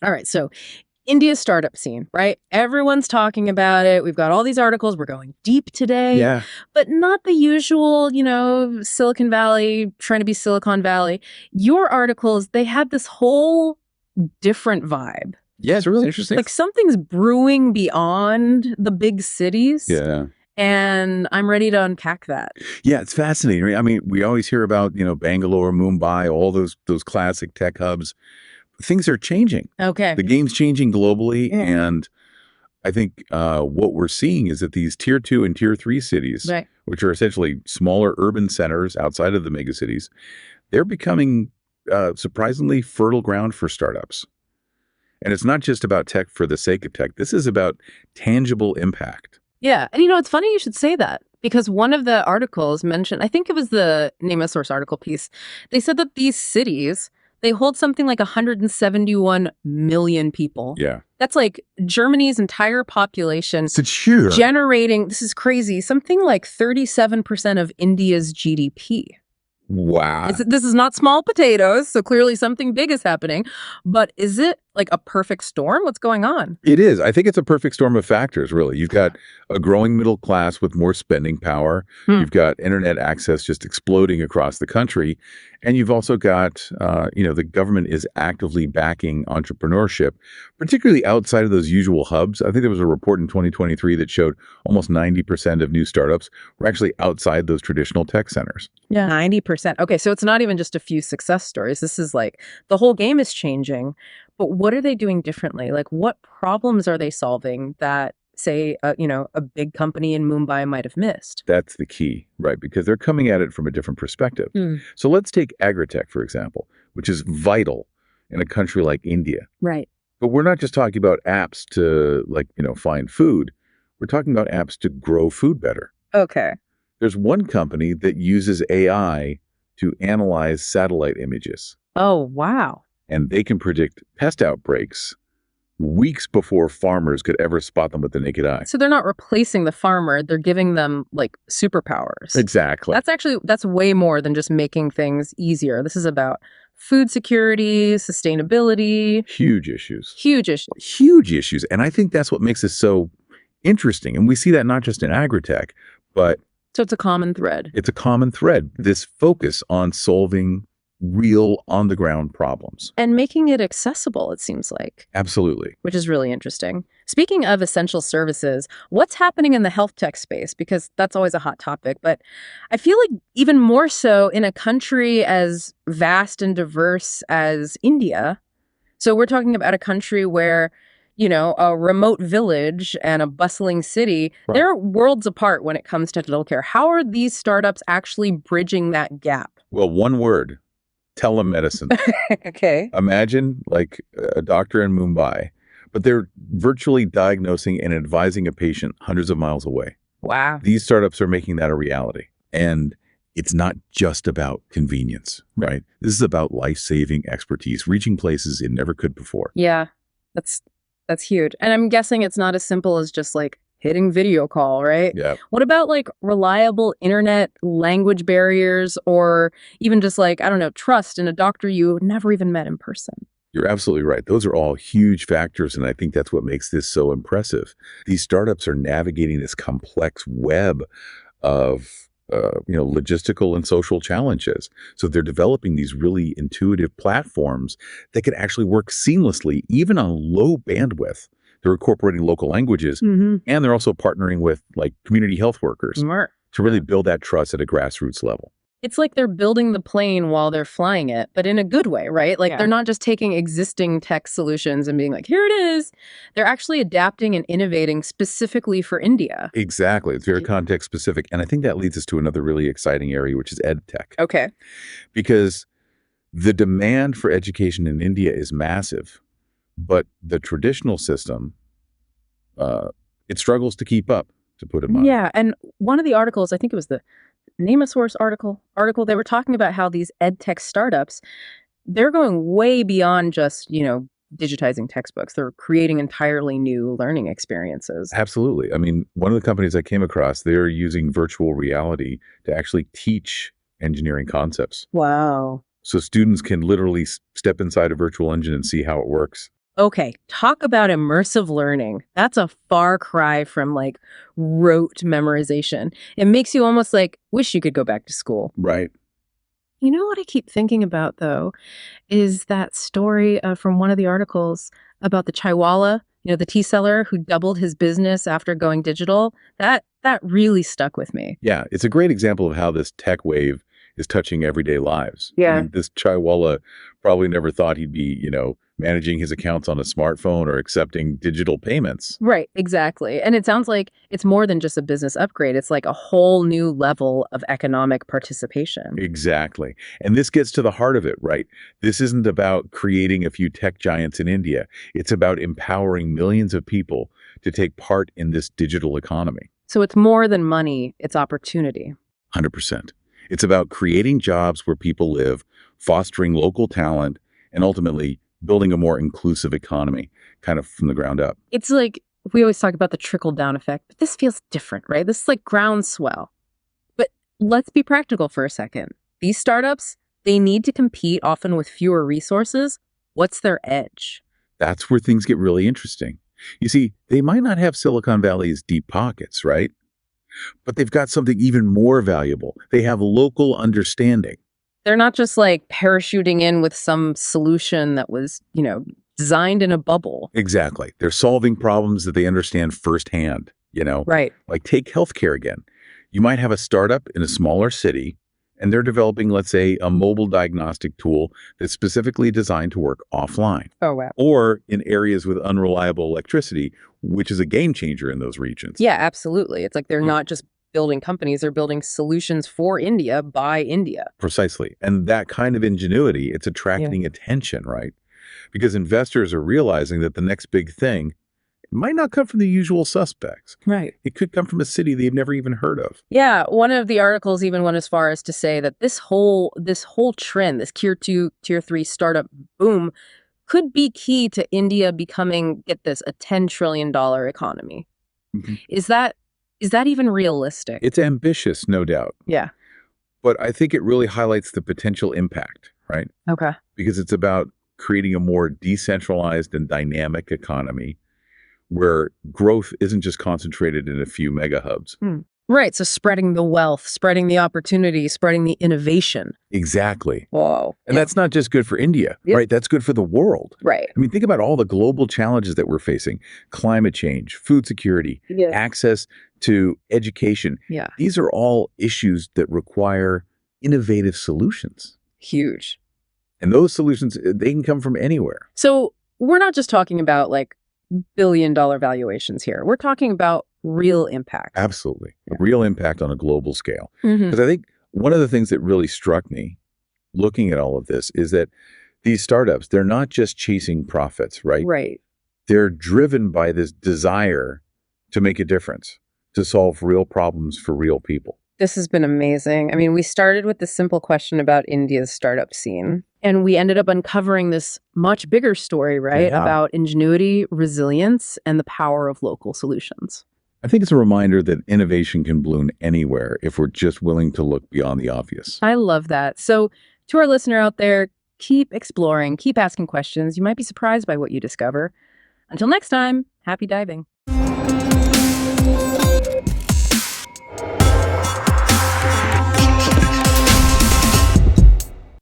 All right. So India's startup scene, right? Everyone's talking about it. We've got all these articles. We're going deep today, Yeah. but not the usual, Silicon Valley, trying to be Silicon Valley. Your articles, they had this whole different vibe. Yeah, it's really interesting. Like something's brewing beyond the big cities. Yeah. And I'm ready to unpack that. Yeah, it's fascinating. I mean, we always hear about, Bangalore, Mumbai, all those classic tech hubs. Things are changing. Okay. The game's changing globally. Yeah. And I think what we're seeing is that these tier 2 and tier 3 cities, Right. which are essentially smaller urban centers outside of the megacities, they're becoming surprisingly fertile ground for startups. And it's not just about tech for the sake of tech. This is about tangible impact. Yeah. And it's funny you should say that, because one of the articles mentioned, I think it was the Name a Source article piece, they said that these cities, they hold something like 171 million people. Yeah. That's like Germany's entire population. It's huge. Generating, this is crazy, something like 37% of India's GDP. Wow. This is not small potatoes, so clearly something big is happening. But is it like a perfect storm? What's going on? It is. I think it's a perfect storm of factors, really. You've got a growing middle class with more spending power. You've got internet access just exploding across the country. And you've also got, the government is actively backing entrepreneurship, particularly outside of those usual hubs. I think there was a report in 2023 that showed almost 90% of new startups were actually outside those traditional tech centers. Yeah. 90%. Okay, so it's not even just a few success stories. This is like the whole game is changing. But what are they doing differently? Like, what problems are they solving that, say, a big company in Mumbai might have missed? That's the key, right? Because they're coming at it from a different perspective. So let's take agritech, for example, which is vital in a country like India. Right. But we're not just talking about apps to, find food. We're talking about apps to grow food better. Okay. There's one company that uses AI to analyze satellite images. Oh, wow. And they can predict pest outbreaks weeks before farmers could ever spot them with the naked eye. So they're not replacing the farmer. They're giving them like superpowers. Exactly. That's way more than just making things easier. This is about food security, sustainability. Huge issues. Huge issues. Huge issues. And I think that's what makes this so interesting. And we see that not just in agritech, but so it's a common thread. It's a common thread, this focus on solving real on-the-ground problems. And making it accessible, it seems like. Absolutely. Which is really interesting. Speaking of essential services, what's happening in the health tech space? Because that's always a hot topic. But I feel like even more so in a country as vast and diverse as India. So we're talking about a country where, a remote village and a bustling city, right, they're worlds apart when it comes to healthcare. How are these startups actually bridging that gap? Well, one word. Telemedicine. Okay. Imagine like a doctor in Mumbai, but they're virtually diagnosing and advising a patient hundreds of miles away. Wow. These startups are making that a reality. And it's not just about convenience, right? This is about life-saving expertise, reaching places it never could before. Yeah, that's huge. And I'm guessing it's not as simple as just like hitting video call, right? Yeah. What about like reliable internet language barriers, or even just like, I don't know, trust in a doctor you never even met in person? You're absolutely right. Those are all huge factors, and I think that's what makes this so impressive. These startups are navigating this complex web of logistical and social challenges. So they're developing these really intuitive platforms that can actually work seamlessly, even on low bandwidth. They're incorporating local languages, and they're also partnering with like community health workers to really build that trust at a grassroots level. It's like they're building the plane while they're flying it, but in a good way, right? Like they're not just taking existing tech solutions and being like, here it is. They're actually adapting and innovating specifically for India. Exactly. It's very context specific. And I think that leads us to another really exciting area, which is edtech. Okay. Because the demand for education in India is massive, but the traditional system, it struggles to keep up, to put it mildly. Yeah. And one of the articles, I think it was the Name a Source article, they were talking about how these edtech startups, they're going way beyond just, digitizing textbooks. They're creating entirely new learning experiences. Absolutely. I mean, one of the companies I came across, they're using virtual reality to actually teach engineering concepts. Wow. So students can literally step inside a virtual engine and see how it works. Okay, talk about immersive learning. That's a far cry from like rote memorization. It makes you almost like wish you could go back to school. Right. You know what I keep thinking about though is that story from one of the articles about the chaiwala, the tea seller who doubled his business after going digital. That really stuck with me. Yeah, it's a great example of how this tech wave is touching everyday lives. I Yeah. mean, this chaiwala probably never thought he'd be, managing his accounts on a smartphone or accepting digital payments. Right, exactly. And it sounds like it's more than just a business upgrade. It's like a whole new level of economic participation. Exactly. And this gets to the heart of it, right? This isn't about creating a few tech giants in India. It's about empowering millions of people to take part in this digital economy. So it's more than money, it's opportunity. 100%. It's about creating jobs where people live, fostering local talent, and ultimately building a more inclusive economy, kind of from the ground up. It's like we always talk about the trickle down effect, but this feels different, right? This is like groundswell. But let's be practical for a second. These startups, they need to compete often with fewer resources. What's their edge? That's where things get really interesting. You see, they might not have Silicon Valley's deep pockets, right? But they've got something even more valuable. They have local understanding. They're not just like parachuting in with some solution that was, designed in a bubble. Exactly. They're solving problems that they understand firsthand. Right. Like take healthcare again. You might have a startup in a smaller city, and they're developing, let's say, a mobile diagnostic tool that's specifically designed to work offline Oh, wow. or in areas with unreliable electricity, which is a game changer in those regions. Yeah, absolutely. It's like they're not just building companies, they're building solutions for India by India. Precisely. And that kind of ingenuity, it's attracting attention, right? Because investors are realizing that the next big thing might not come from the usual suspects. Right. It could come from a city they've never even heard of. Yeah, one of the articles even went as far as to say that this whole trend, this tier 3 startup boom could be key to India becoming, get this, a $10 trillion economy. Mhm. Is that even realistic? It's ambitious, no doubt. Yeah. But I think it really highlights the potential impact, right? Okay. Because it's about creating a more decentralized and dynamic economy where growth isn't just concentrated in a few mega hubs. Right, so spreading the wealth, spreading the opportunity, spreading the innovation. Exactly. Whoa. And that's not just good for India, Yep. right? That's good for the world. Right. I mean, think about all the global challenges that we're facing: climate change, food security, Yeah. access to education. Yeah. These are all issues that require innovative solutions. Huge. And those solutions, they can come from anywhere. So we're not just talking about like billion-dollar valuations here. We're talking about real impact. Absolutely. A real impact on a global scale. Mhm. Because I think one of the things that really struck me looking at all of this is that these startups, they're not just chasing profits, right? Right. They're driven by this desire to make a difference, to solve real problems for real people. This has been amazing. I mean, we started with the simple question about India's startup scene, and we ended up uncovering this much bigger story, right? Yeah. About ingenuity, resilience, and the power of local solutions. I think it's a reminder that innovation can bloom anywhere if we're just willing to look beyond the obvious. I love that. So, to our listener out there, keep exploring, keep asking questions. You might be surprised by what you discover. Until next time, happy diving.